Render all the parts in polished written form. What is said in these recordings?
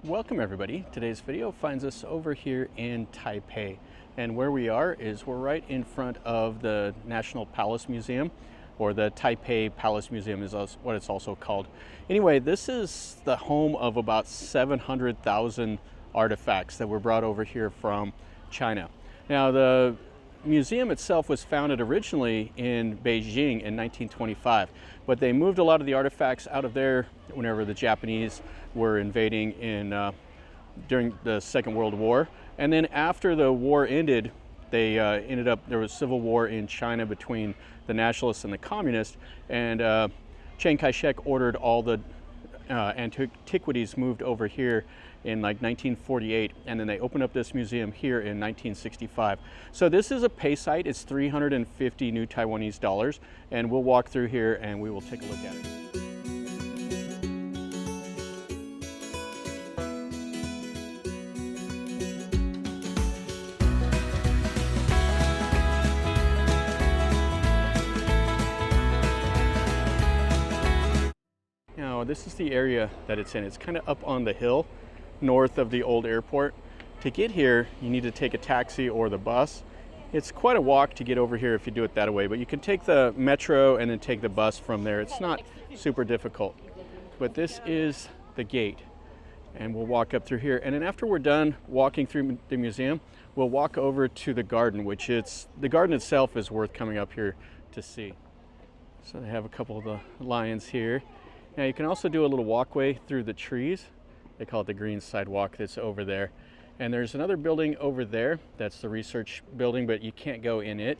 Welcome everybody. Today's video finds us over here in Taipei, and where we are is we're right in front of the National Palace Museum, or the Taipei Palace Museum is what it's also called. Anyway, this is the home of about 700,000 artifacts that were brought over here from China. Now the museum itself was founded originally in Beijing in 1925, but they moved a lot of the artifacts out of there whenever the Japanese were invading during the Second World War. And then after the war ended, they there was civil war in China between the nationalists and the communists, and Chiang Kai-shek ordered all the antiquities moved over here in like 1948, and then they opened up this museum here in 1965. So this is a pay site. It's 350 new Taiwanese dollars, and we'll walk through here and we will take a look at it. Now this is the area that it's in. It's kind of up on the hill north of the old airport. To get here, you need to take a taxi or the bus. It's quite a walk to get over here if you do it that way, but you can take the metro and then take the bus from there. It's not super difficult. But this is the gate, and we'll walk up through here. And then after we're done walking through the museum, we'll walk over to the garden, the garden itself is worth coming up here to see. So they have a couple of the lions here. Now you can also do a little walkway through the trees. They call it the green sidewalk that's over there. And there's another building over there. That's the research building, but you can't go in it.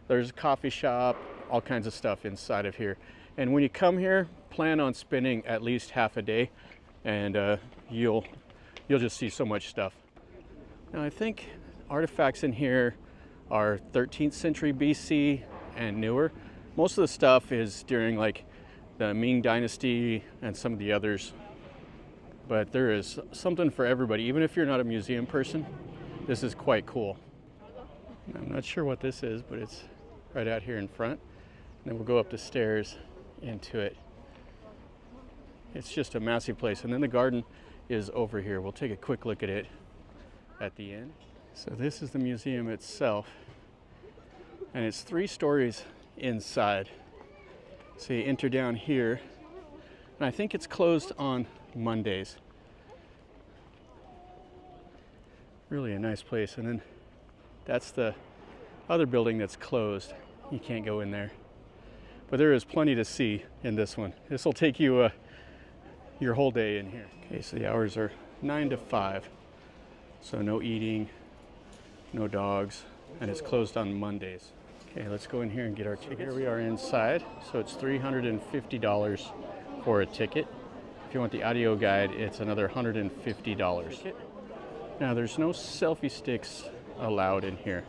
There's a coffee shop, all kinds of stuff inside of here. And when you come here, plan on spending at least half a day, and you'll just see so much stuff. Now I think artifacts in here are 13th century BC and newer. Most of the stuff is during like the Ming Dynasty and some of the others. But there is something for everybody. Even if you're not a museum person, this is quite cool. I'm not sure what this is, but it's right out here in front. And then we'll go up the stairs into it. It's just a massive place. And then the garden is over here. We'll take a quick look at it at the end. So this is the museum itself. And it's 3 stories inside. So you enter down here. And I think it's closed on Mondays. Really a nice place. And then that's the other building that's closed. You can't go in there, but there is plenty to see in this one. This will take you your whole day in here. Okay, so the hours are 9 to 5, so no eating, no dogs, and it's closed on Mondays. Okay, let's go in here and get our ticket. Here we are inside. So it's $350 for a ticket. If you want the audio guide, it's another $150. Now there's no selfie sticks allowed in here,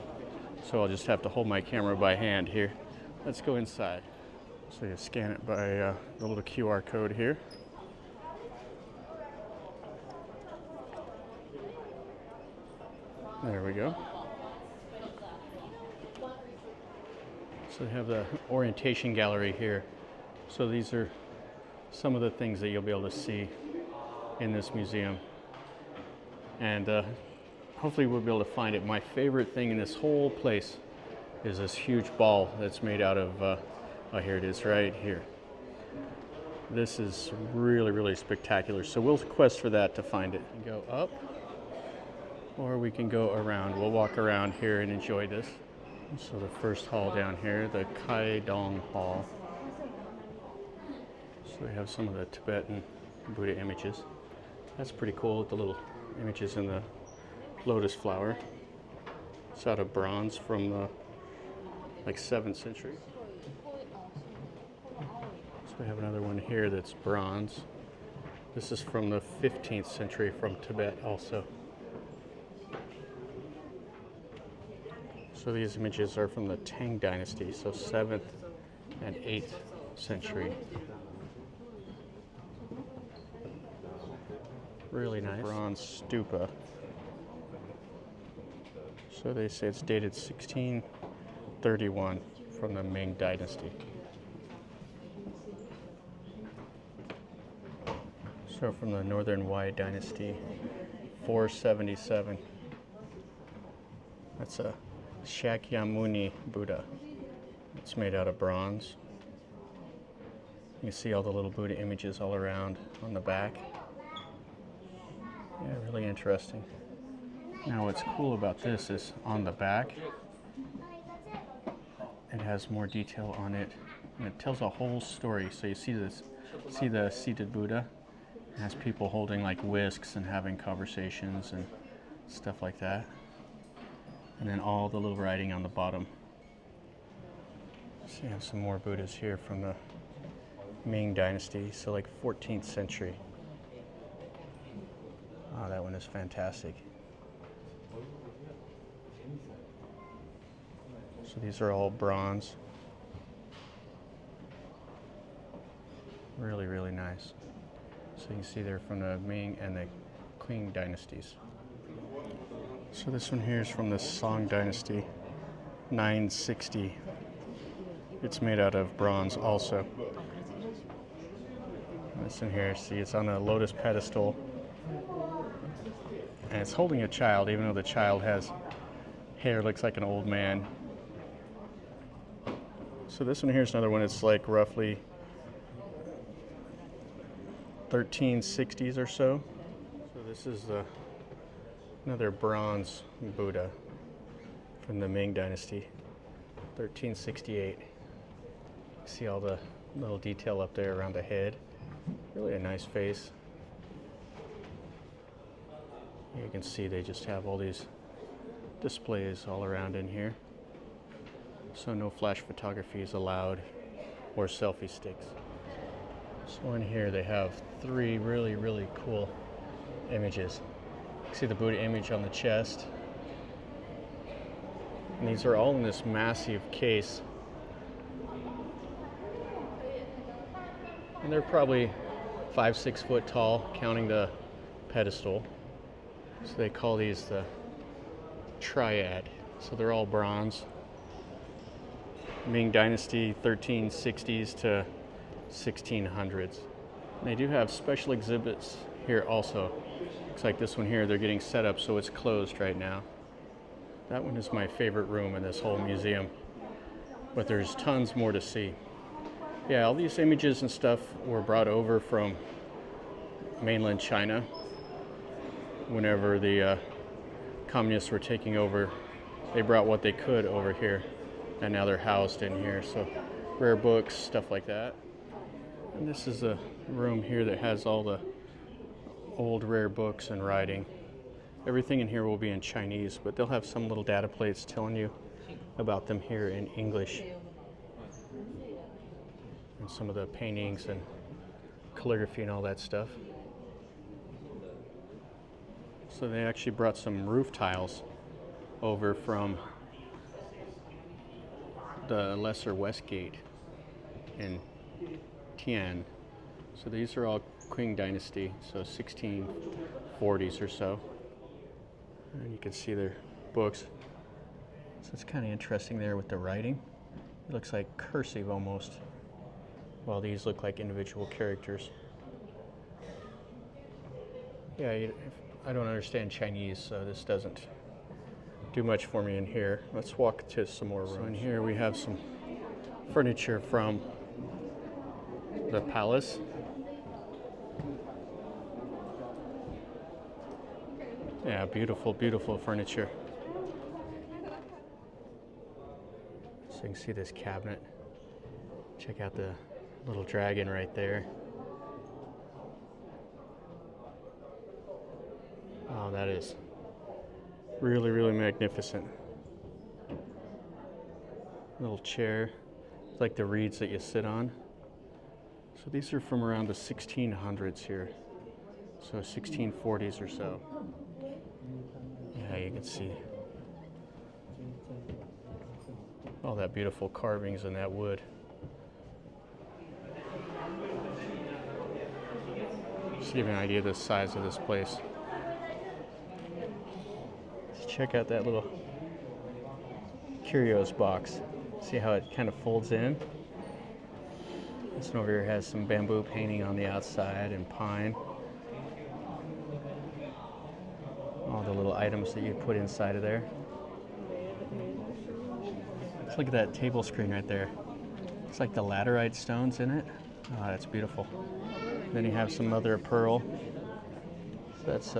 so I'll just have to hold my camera by hand here. Let's go inside. So you scan it by the little QR code here. There we go. So they have the orientation gallery here. So these are some of the things that you'll be able to see in this museum, and hopefully we'll be able to find it. My favorite thing in this whole place is this huge ball that's made out of oh, here it is right here. This is really spectacular, so we'll quest for that to find it. Go up, or we can go around. We'll walk around here and enjoy this. So the first hall down here, the Kai Dong Hall. So we have some of the Tibetan Buddha images. That's pretty cool with the little images in the lotus flower. It's out of bronze from the like 7th century. So we have another one here that's bronze. This is from the 15th century from Tibet also. So these images are from the Tang Dynasty, so 7th and 8th century. Really nice. Bronze stupa. So they say it's dated 1631 from the Ming Dynasty. So So from the Northern Wei Dynasty, 477. That's a Shakyamuni Buddha. It's made out of bronze. You see all the little Buddha images all around on the back. Yeah, really interesting. Now what's cool about this is on the back, it has more detail on it, and it tells a whole story. So you see the seated Buddha. It has people holding like whisks and having conversations and stuff like that. And then all the little writing on the bottom. So you have some more Buddhas here from the Ming Dynasty, so like 14th century. Oh, that one is fantastic. So these are all bronze. Really, really nice. So you can see they're from the Ming and the Qing dynasties. So this one here is from the Song Dynasty, 960. It's made out of bronze also. This one here, see, it's on a lotus pedestal. And it's holding a child, even though the child has hair, looks like an old man. So this one here is another one. It's like roughly 1360s or so. So this is another bronze Buddha from the Ming Dynasty, 1368. See all the little detail up there around the head. Really a nice face. You can see they just have all these displays all around in here. So no flash photography is allowed or selfie sticks. So in here they have three really, really cool images. You can see the Buddha image on the chest. And these are all in this massive case. And they're probably 5-6 foot tall, counting the pedestal. So they call these the triad. So they're all bronze. Ming Dynasty, 1360s to 1600s. And they do have special exhibits here also. Looks like this one here, they're getting set up, so it's closed right now. That one is my favorite room in this whole museum. But there's tons more to see. Yeah, all these images and stuff were brought over from mainland China whenever the communists were taking over. They brought what they could over here, and now they're housed in here. So rare books, stuff like that. And this is a room here that has all the old rare books and writing. Everything in here will be in Chinese, but they'll have some little data plates telling you about them here in English. And some of the paintings and calligraphy and all that stuff. So they actually brought some roof tiles over from the Lesser West Gate in Tian. So these are all Qing Dynasty, so 1640s or so. And you can see their books. So it's kind of interesting there with the writing. It looks like cursive almost, while these look like individual characters. Yeah, I don't understand Chinese, so this doesn't do much for me in here. Let's walk to some more rooms. So in here we have some furniture from the palace. Yeah, beautiful, beautiful furniture. So you can see this cabinet. Check out the little dragon right there. Oh, that is really, really magnificent. Little chair. It's like the reeds that you sit on. So these are from around the 1600s here. So 1640s or so. Yeah, you can see all that beautiful carvings in that wood. Just to give you an idea of the size of this place. Let's check out that little curios box. See how it kind of folds in? This one over here has some bamboo painting on the outside and pine. All the little items that you put inside of there. Let's look at that table screen right there. It's like the laterite stones in it. Oh, that's beautiful. Then you have some mother of pearl. So that's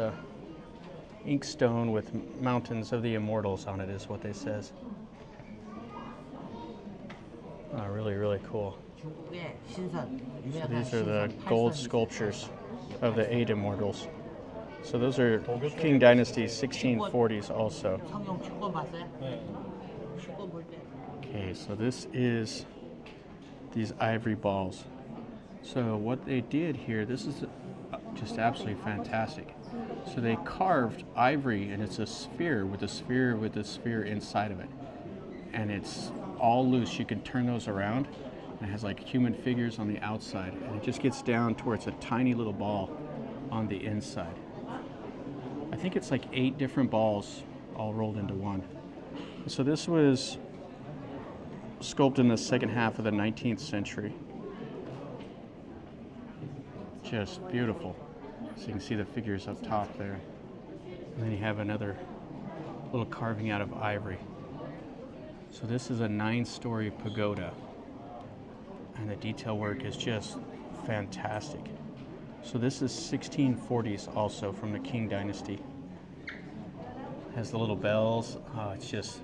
ink stone with mountains of the immortals on it is what they says. Oh, really, really cool. So these are the gold sculptures of the 8 immortals. So those are Qing Dynasty 1640s also. Okay, so this is these ivory balls. So what they did here, this is just absolutely fantastic. So they carved ivory, and it's a sphere with a sphere inside of it. And it's all loose. You can turn those around. And it has like human figures on the outside. And it just gets down towards a tiny little ball on the inside. I think it's like 8 different balls all rolled into one. So this was sculpted in the second half of the 19th century. Just beautiful. So you can see the figures up top there. And then you have another little carving out of ivory. So this is a 9-story pagoda. And the detail work is just fantastic. So this is 1640s also from the Qing Dynasty. Has the little bells. Oh, it's just,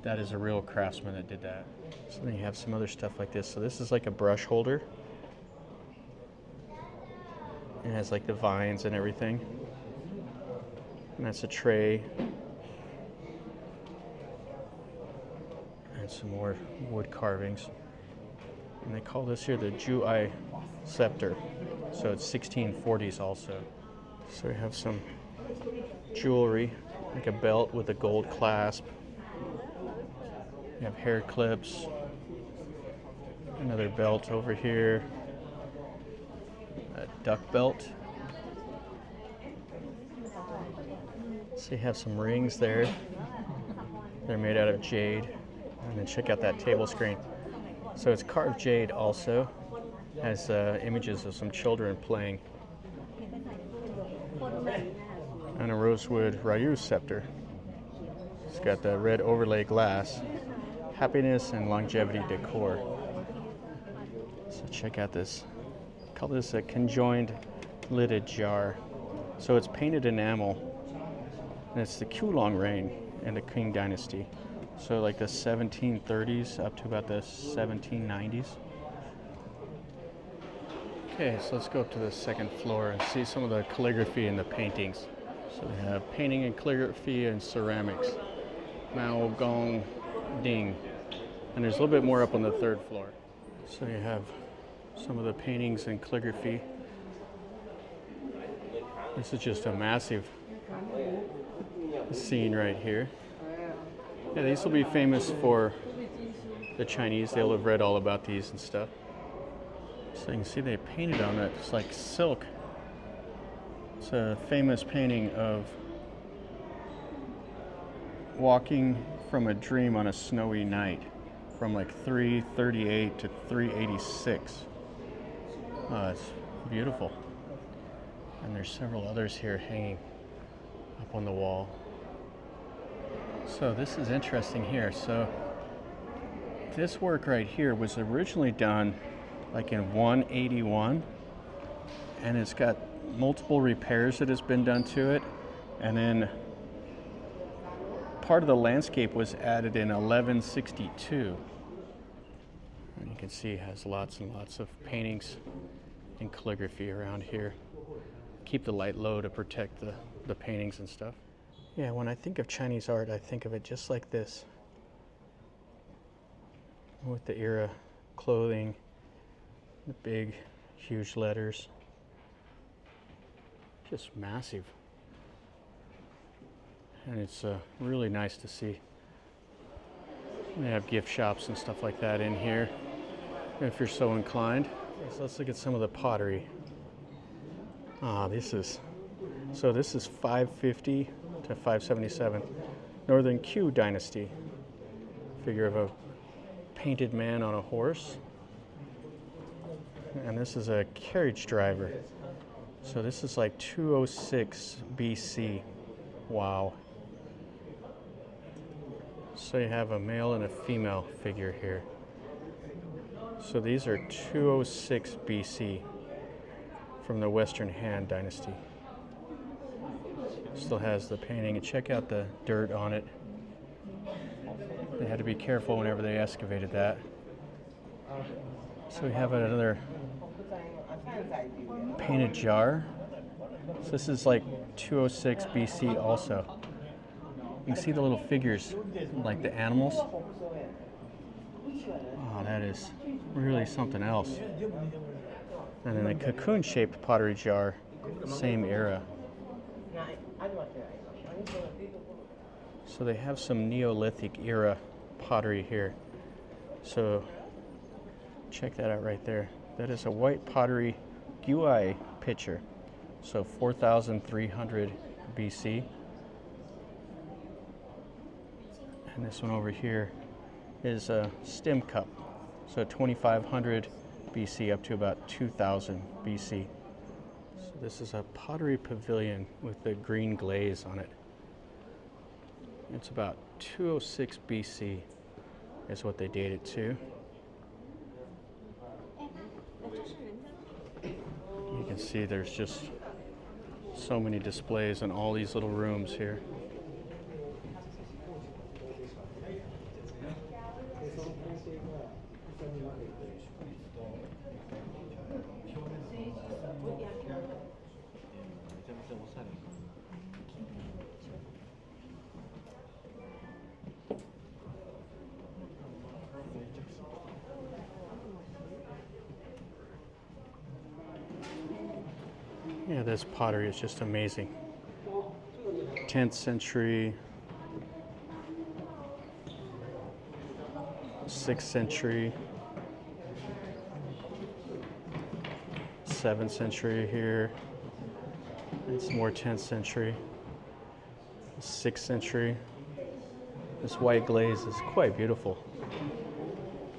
that is a real craftsman that did that. So then you have some other stuff like this. So this is like a brush holder. It has like the vines and everything. And that's a tray. And some more wood carvings. And they call this here the Juai scepter. So it's 1640s also. So we have some jewelry, like a belt with a gold clasp. You have hair clips. Another belt over here. A duck belt. So you have some rings there. They're made out of jade. And then check out that table screen. So it's carved jade also. Has images of some children playing. And a rosewood Ryu scepter. It's got the red overlay glass. Happiness and longevity decor. So check out this. Call this a conjoined lidded jar. So it's painted enamel. And it's the Kulong reign in the Qing Dynasty. So like the 1730s up to about the 1790s. Okay, so let's go up to the second floor and see some of the calligraphy and the paintings. So they have painting and calligraphy and ceramics. Mao Gong Ding. And there's a little bit more up on the 3rd floor. So you have some of the paintings and calligraphy. This is just a massive scene right here. Yeah, these will be famous for the Chinese. They'll have read all about these and stuff. So you can see they painted on it. It's like silk. It's a famous painting of walking from a dream on a snowy night from like 338 to 386. It's beautiful. And there's several others here hanging up on the wall. So this is interesting here. So this work right here was originally done like in 181, and it's got multiple repairs that has been done to it, and then part of the landscape was added in 1162. And you can see it has lots and lots of paintings and calligraphy around here. Keep the light low to protect the paintings and stuff. Yeah, when I think of Chinese art, I think of it just like this. With the era clothing, the big, huge letters. Just massive. And it's really nice to see. They have gift shops and stuff like that in here, if you're so inclined. So let's look at some of the pottery. This is 550 to 577. Northern Q Dynasty. Figure of a painted man on a horse. And this is a carriage driver. So this is like 206 BC. Wow. So you have a male and a female figure here. So these are 206 BC from the Western Han Dynasty. Still has the painting, and check out the dirt on it. They had to be careful whenever they excavated that. So we have another painted jar. So this is like 206 BC also. You can see the little figures, like the animals. Oh, that is really something else. And then a cocoon-shaped pottery jar, same era. So they have some Neolithic era pottery here. So check that out right there. That is a white pottery Puyi pitcher. So 4,300 BC. And this one over here is a stem cup. So 2,500 BC up to about 2,000 BC. So this is a pottery pavilion with the green glaze on it. It's about 206 BC is what they date it to. You can see there's just so many displays in all these little rooms here. Yeah, this pottery is just amazing. 10th century, 6th century, 7th century here. It's more 10th century, 6th century. This white glaze is quite beautiful.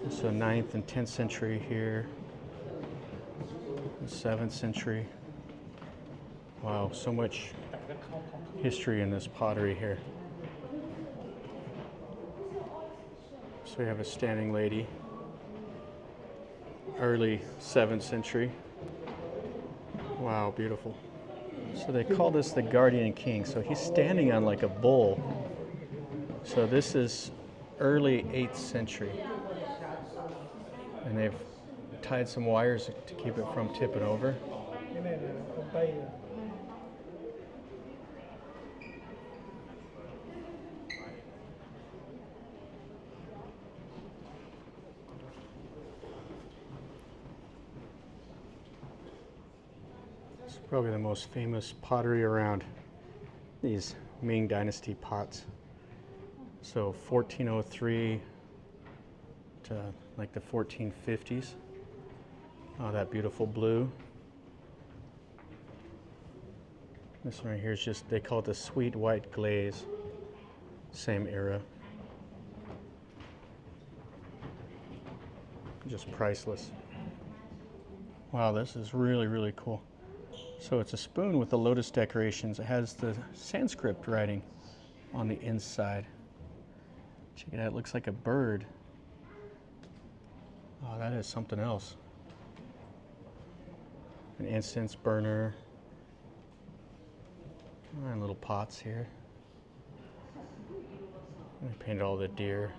So 9th and 10th century here, 7th century. Wow, so much history in this pottery here. So we have a standing lady, early 7th century. Wow, beautiful. So they call this the guardian king. So he's standing on like a bull. So this is early 8th century. And they've tied some wires to keep it from tipping over. It's probably the most famous pottery around, these Ming Dynasty pots. So 1403 to like the 1450s. Oh, that beautiful blue. This one right here is just, they call it the sweet white glaze. Same era. Just priceless. Wow, this is really, really cool. So it's a spoon with the lotus decorations. It has the Sanskrit writing on the inside. Check it out, it looks like a bird. Oh, that is something else. An incense burner. And little pots here. I painted all the deer.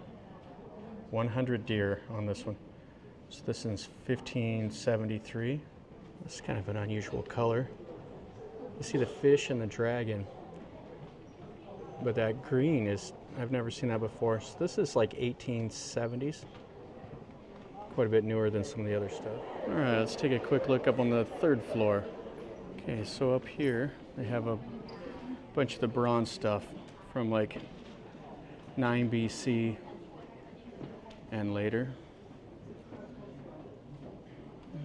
100 deer on this one. So this is 1573. It's kind of an unusual color. You see the fish and the dragon. But that green is, I've never seen that before. So this is like 1870s. Quite a bit newer than some of the other stuff. All right, let's take a quick look up on the 3rd floor. Okay, so up here they have a bunch of the bronze stuff from like 9 BC and later.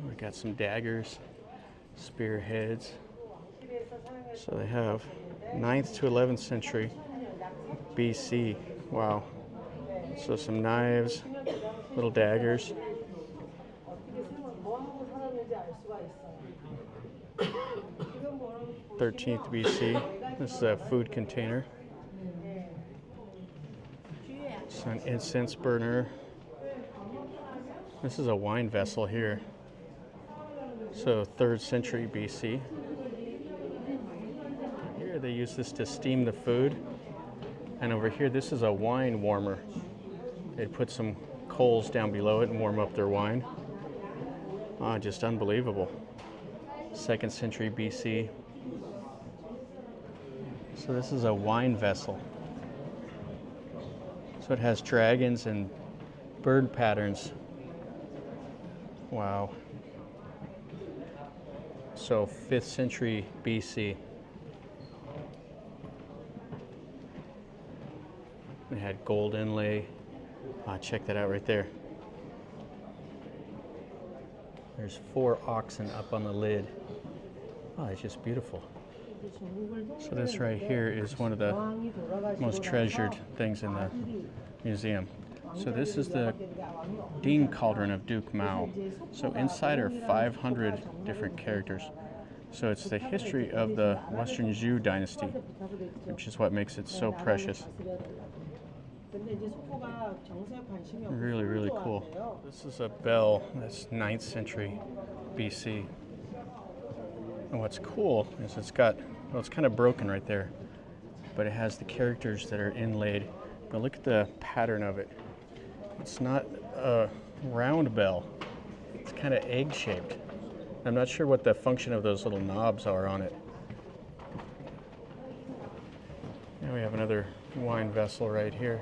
We got some daggers, spearheads. So they have 9th to 11th century BC. Wow. So some knives, little daggers. 13th BC. This is a food container. It's an incense burner. This is a wine vessel here. So 3rd century BC. Here they use this to steam the food. And over here, this is a wine warmer. They'd put some coals down below it and warm up their wine. Ah, just unbelievable. 2nd century BC. So this is a wine vessel. So it has dragons and bird patterns. Wow. So 5th century BC. They had gold inlay. Check that out right there. There's 4 oxen up on the lid. Oh, it's just beautiful. So this right here is one of the most treasured things in the museum. So this is the Dean Cauldron of Duke Mao. So inside are 500 different characters. So it's the history of the Western Zhou dynasty, which is what makes it so precious. Really, really cool. This is a bell that's 9th century BC. And what's cool is it's got, well, it's kind of broken right there, but it has the characters that are inlaid. But look at the pattern of it. It's not a round bell. It's kind of egg-shaped. I'm not sure what the function of those little knobs are on it. Now we have another wine vessel right here.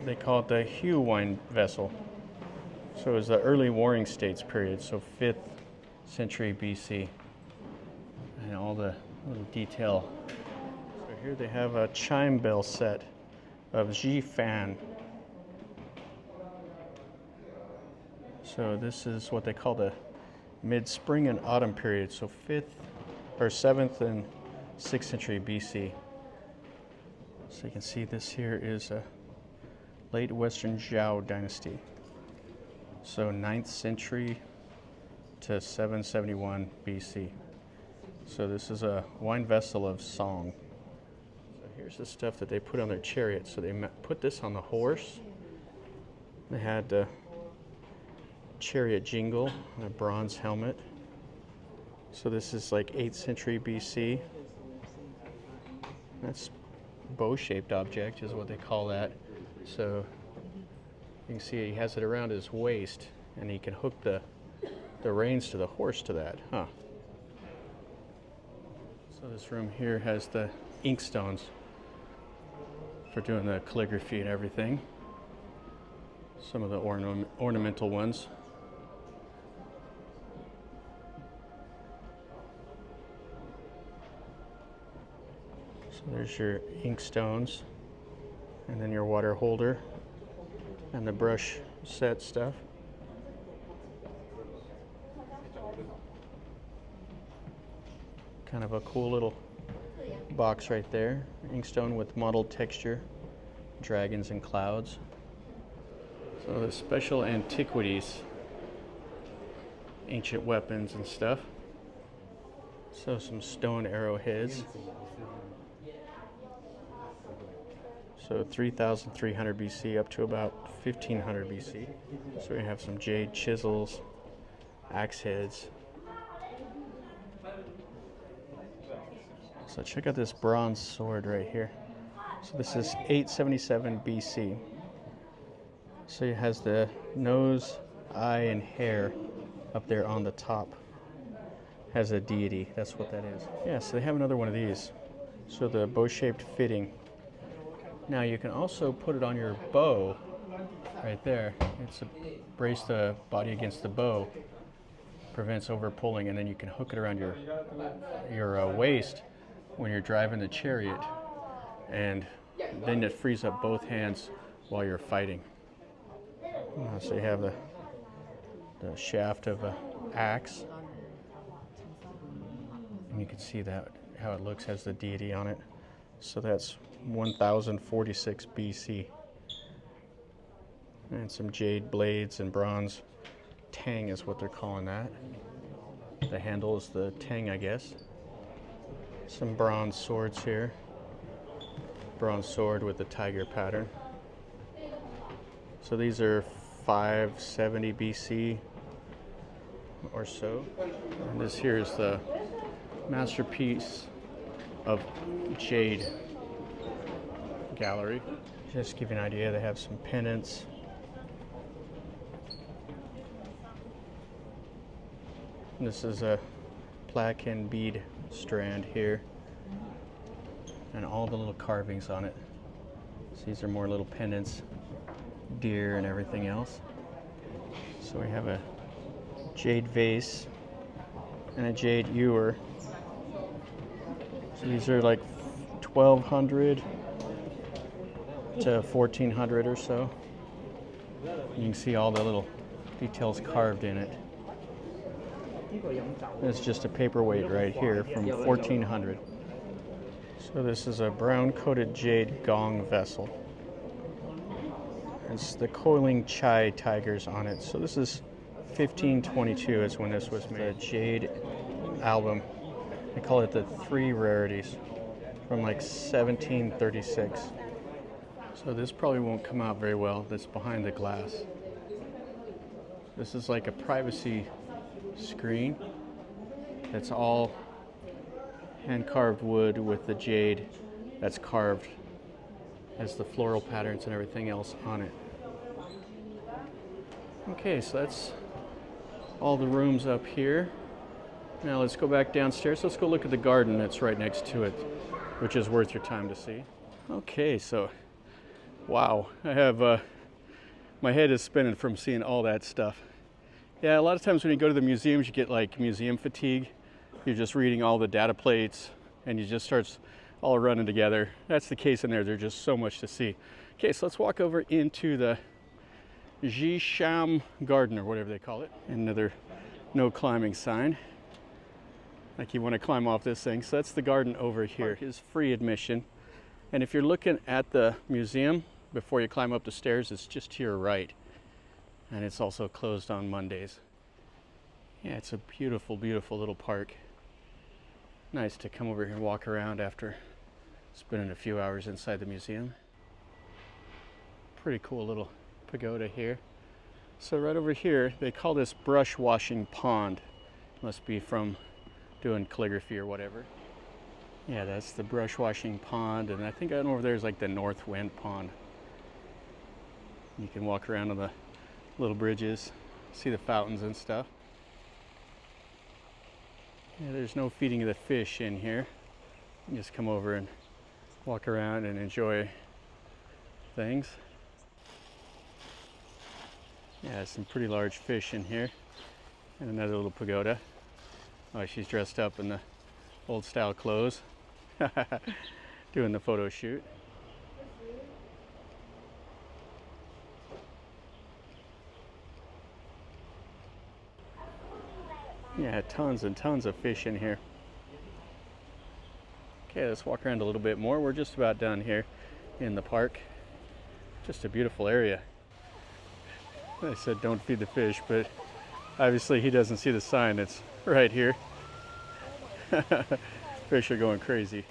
They call it the Hugh wine vessel. So it was the early Warring States period, so 5th century BC. And all the little detail. So here they have a chime bell set of Zhishan. So this is what they call the mid-spring and autumn period, so 7th and 6th century BC. So you can see this here is a late Western Zhou dynasty. So 9th century to 771 BC. So this is a wine vessel of song. So here's the stuff that they put on their chariot. So they put this on the horse. They had the chariot jingle and a bronze helmet. So this is like 8th century BC. That's bow-shaped object is what they call that. So you can see he has it around his waist and he can hook the reins to the horse to that, huh? So this room here has the ink stones for doing the calligraphy and everything. Some of the ornamental ones. So there's your ink stones, and then your water holder, and the brush set stuff. Kind of a cool little box right there. Inkstone with mottled texture, dragons and clouds. So the special antiquities, ancient weapons and stuff. So some stone arrowheads. So 3,300 BC up to about 1,500 BC. So we have some jade chisels, axe heads. So check out this bronze sword right here. So this is 877 BC. So it has the nose, eye, and hair up there on the top. Has a deity, that's what that is. Yeah, so they have another one of these. So the bow-shaped fitting. Now you can also put it on your bow right there. It's brace the body against the bow, prevents over pulling, and then you can hook it around your waist when you're driving the chariot, and then it frees up both hands while you're fighting. So you have the shaft of an axe, and you can see that how it looks has the deity on it. So that's 1046 BC. And some jade blades and bronze tang is what they're calling that. The handle is the tang, I guess. Some bronze swords here. Bronze sword with the tiger pattern. So these are 570 BC or so. And this here is the masterpiece of jade gallery. Just to give you an idea, they have some pendants. This is a plaque and bead strand here, and all the little carvings on it. So these are more little pendants, deer and everything else. So we have a jade vase and a jade ewer. So these are like 1200 to 1400 or so. You can see all the little details carved in it. It's just a paperweight right here from 1400. So this is a brown coated jade gong vessel. It's the coiling chai tigers on it. So this is 1522 is when this was made. The jade album. They call it the Three Rarities from like 1736. So this probably won't come out very well. That's behind the glass. This is like a privacy screen. It's all hand-carved wood with the jade that's carved as the floral patterns and everything else on it. Okay, so that's all the rooms up here. Now let's go back downstairs. Let's go look at the garden that's right next to it, which is worth your time to see. Okay, so wow, I have my head is spinning from seeing all that stuff. Yeah, a lot of times when you go to the museums, you get like museum fatigue. You're just reading all the data plates and you just starts all running together. That's the case in there. There's just so much to see. Okay, so let's walk over into the Zhishan garden or whatever they call it. Another no climbing sign. Like you want to climb off this thing. So that's the garden over here. It's free admission. And if you're looking at the museum before you climb up the stairs, it's just to your right. And it's also closed on Mondays. Yeah, it's a beautiful, beautiful little park. Nice to come over here and walk around after spending a few hours inside the museum. Pretty cool little pagoda here. So right over here, they call this brush washing pond. Must be from doing calligraphy or whatever. Yeah, that's the brush washing pond. And I think over there is like the North Wind Pond. You can walk around on the little bridges, see the fountains and stuff. Yeah, there's no feeding of the fish in here. You just come over and walk around and enjoy things. Yeah, some pretty large fish in here. And another little pagoda. Oh, she's dressed up in the old style clothes. Doing the photo shoot. Yeah, tons and tons of fish in here. Okay, let's walk around a little bit more. We're just about done here in the park. Just a beautiful area. I said don't feed the fish, but obviously he doesn't see the sign that's right here. Fish are going crazy.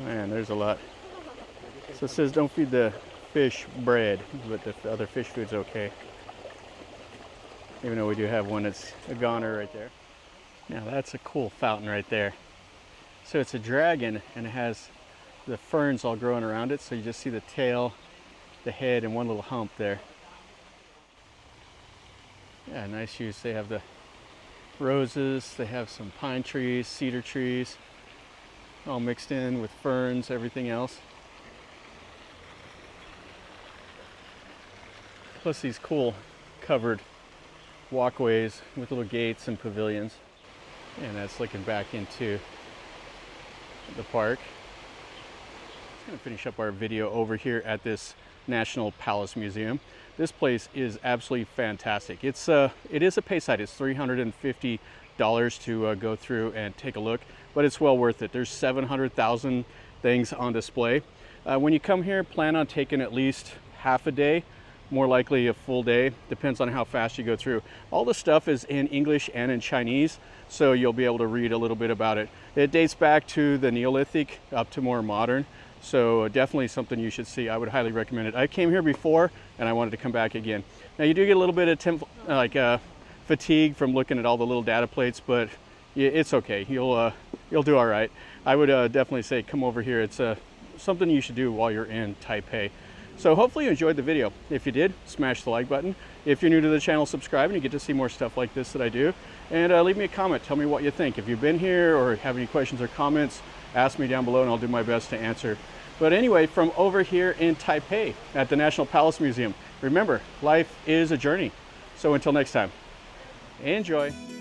Man, there's a lot. So it says don't feed the fish bread, but the other fish food's okay. Even though we do have one that's a goner right there. Now that's a cool fountain right there. So it's a dragon and it has the ferns all growing around it. So you just see the tail, the head, and one little hump there. Yeah, nice use. They have the roses, they have some pine trees, cedar trees, all mixed in with ferns, everything else. Plus these cool covered walkways with little gates and pavilions. And that's looking back into the park. I'm going to finish up our video over here at this National Palace Museum. This place is absolutely fantastic. It is a pay site. It's $350 to go through and take a look, but it's well worth it. There's 700,000 things on display. When you come here, plan on taking at least half a day more likely a full day. Depends on how fast you go through. All the stuff is in English and in Chinese, so you'll be able to read a little bit about it. It dates back to the Neolithic up to more modern, so definitely something you should see. I would highly recommend it. I came here before and I wanted to come back again. Now you do get a little bit of fatigue from looking at all the little data plates, but it's okay. You'll do all right. I would definitely say come over here. It's something you should do while you're in Taipei. So hopefully you enjoyed the video. If you did, smash the like button. If you're new to the channel, subscribe and you get to see more stuff like this that I do. And leave me a comment. Tell me what you think. If you've been here or have any questions or comments, ask me down below and I'll do my best to answer. But anyway, from over here in Taipei at the National Palace Museum, remember, life is a journey. So until next time, enjoy.